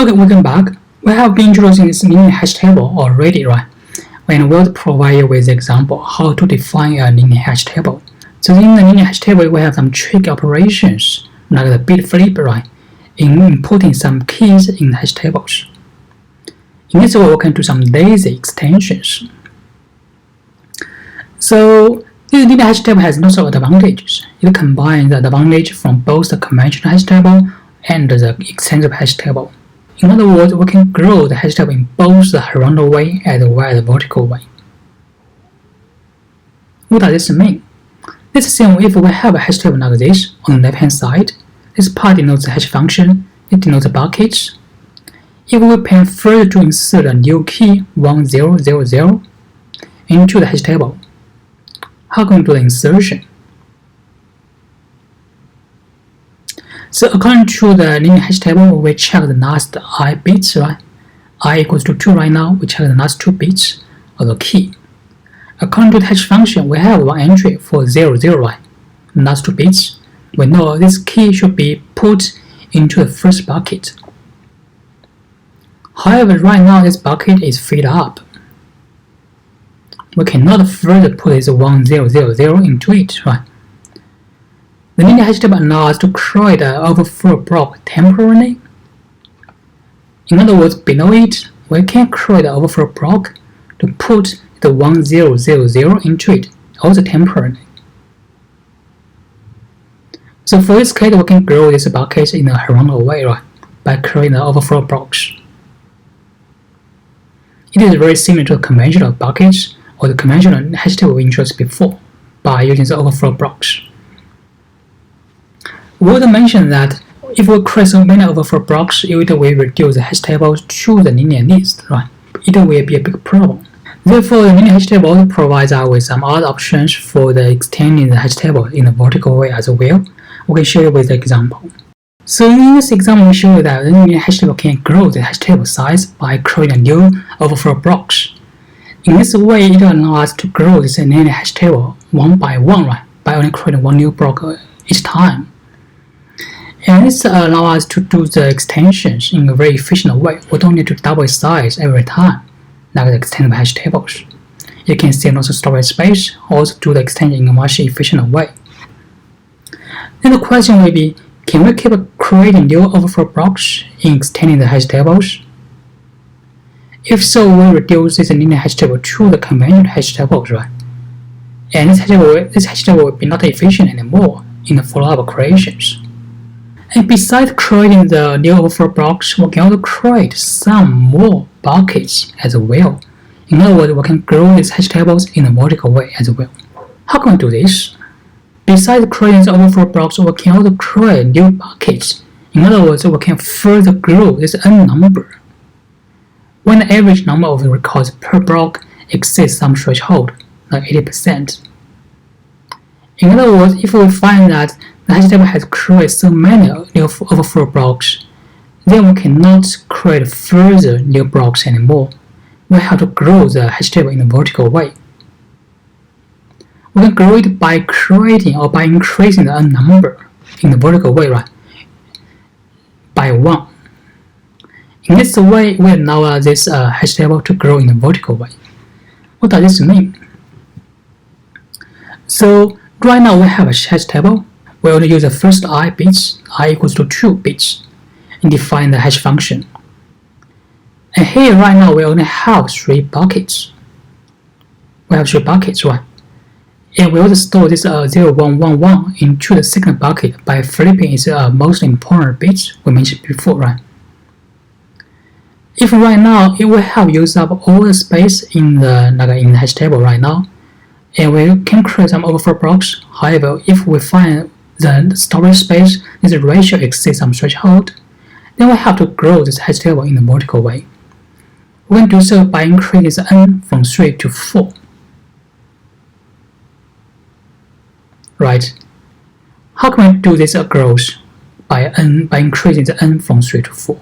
Okay, welcome back. We have been introducing this linear hash table already, right? And we'll provide you with an example how to define a linear hash table. So in the linear hash table, we have some tricky operations like the bit flip, right? In inputting some keys in the hash tables. In this way, we can do some lazy extensions. So this linear hash table has lots of advantages. It combines the advantage from both the conventional hash table and the extensive hash table. In other words, we can grow the hash table in both the horizontal way as well as the vertical way. What does this mean? Let's assume if we have a hash table like this on the left-hand side, this part denotes the hash function, it denotes the buckets. If we plan further to insert a new key 1000 into the hash table, how can we do the insertion? So according to the linear hash table, we check the last I bits, right? I equals to 2 right now, we check the last 2 bits of the key. According to the hash function, we have one entry for 00, right? The last 2 bits. We know this key should be put into the first bucket. However, right now this bucket is filled up. We cannot further put this 1000 into it, right? The linear hash table allows us to create an overflow block temporarily. In other words, below it, we can create an overflow block to put the 1000 into it, also temporarily. So for this case, we can grow this bucket in a horizontal way, right, by creating the overflow blocks. It is very similar to the conventional buckets or the conventional hash table we introduced before by using the overflow blocks. We also mentioned that if we create so many overflow blocks, it will reduce the hash tables to the linear list, right? It will be a big problem. Therefore, the linear hash table also provides us with some other options for the extending the hash table in a vertical way as well. We can show you with the example. So in this example, we show you that the linear hash table can grow the hash table size by creating new overflow blocks. In this way, it will allow us to grow this linear hash table one by one, right? By only creating one new block each time. And this allows us to do the extensions in a very efficient way. We don't need to double its size every time, like the extendable hash tables. You can save lots of storage space, also do the extension in a much efficient way. Then the question will be, can we keep creating new overflow blocks in extending the hash tables? If so, we reduce this linear hash table to the conventional hash tables, right? And this hash table will be not efficient anymore in the follow-up creations. And besides creating the new overflow blocks, we can also create some more buckets as well. In other words, we can grow these hash tables in a vertical way as well. How can we do this? Besides creating the overflow blocks, we can also create new buckets. In other words, we can further grow this n number. When the average number of the records per block exceeds some threshold, like 80%. In other words, if we find that the hash table has created so many new overflow blocks, then we cannot create further new blocks anymore. We have to grow the hash table in a vertical way. We can grow it by creating or by increasing the n number in the vertical way, right? By 1. In this way, we allow this hash table to grow in a vertical way. What does this mean? So right now we have a hash table. We only use the first I bits, I equals to 2 bits, and define the hash function. And here right now we only have 3 buckets. We have 3 buckets, right? And we also store this 0111 into the second bucket by flipping its most important bits we mentioned before, right? If right now it will have used up all the space in the hash table right now, and we can create some overflow blocks. However, if we find the storage space, this ratio exceeds some threshold, then we have to grow this hash table in a vertical way. We can do so by increasing n from 3 to 4. Right? How can we do this growth by increasing the n from 3 to 4?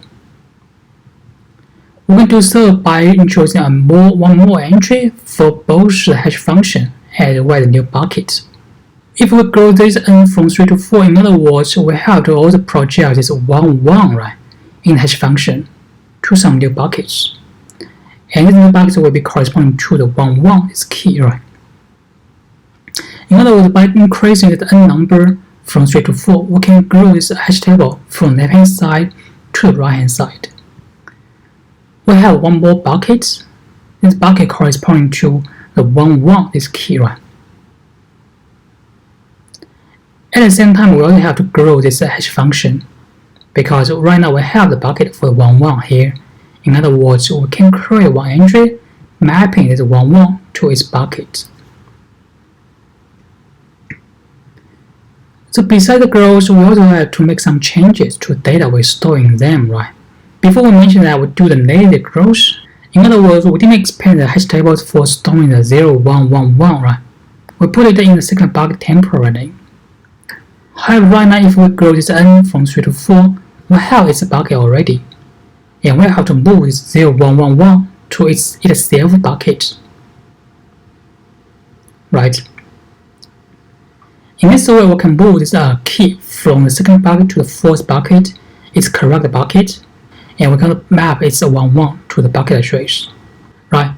We can do so by introducing one more entry for both the hash function as well as the new bucket. If we grow this n from 3 to 4, in other words, we have to also project this 1, 1, right, in the hash function. to some new buckets. And these new buckets will be corresponding to the 1, 1 is key, right? In other words, by increasing the n number from 3 to 4, we can grow this hash table from the left-hand side to the right-hand side. We have one more bucket. This bucket corresponding to the 1, 1 is key, right? At the same time, we also have to grow this hash function because right now we have the bucket for the 1, 1 here. In other words, we can create one entry mapping this 1, 1 to its bucket. So besides the growth, we also have to make some changes to the data we store in them, right? Before we mentioned that we do the native growth. In other words, we didn't expand the hash tables for storing the 0, 1, 1, 1, right? We put it in the second bucket temporarily. However, right now if we grow this n from 3 to 4, we have its bucket already. And we have to move this 0, 1, 1, 1 to its itself bucket. Right? In this way, we can move this key from the second bucket to the fourth bucket, its correct bucket, and we can map its 1, 1 to the bucket address. Right?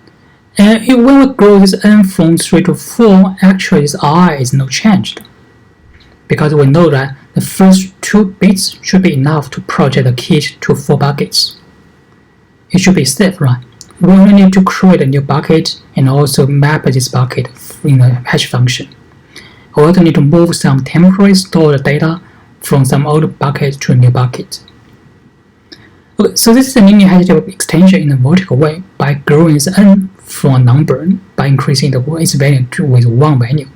And when we grow this n from 3 to 4, actually this I is not changed. Because we know that the first 2 bits should be enough to project the key to 4 buckets. It should be safe, right? We only need to create a new bucket and also map this bucket in the hash function. We also need to move some temporary stored data from some old bucket to a new bucket. Okay, so this is a linear hash table extension in a vertical way by growing its n from a number by increasing its value with one value.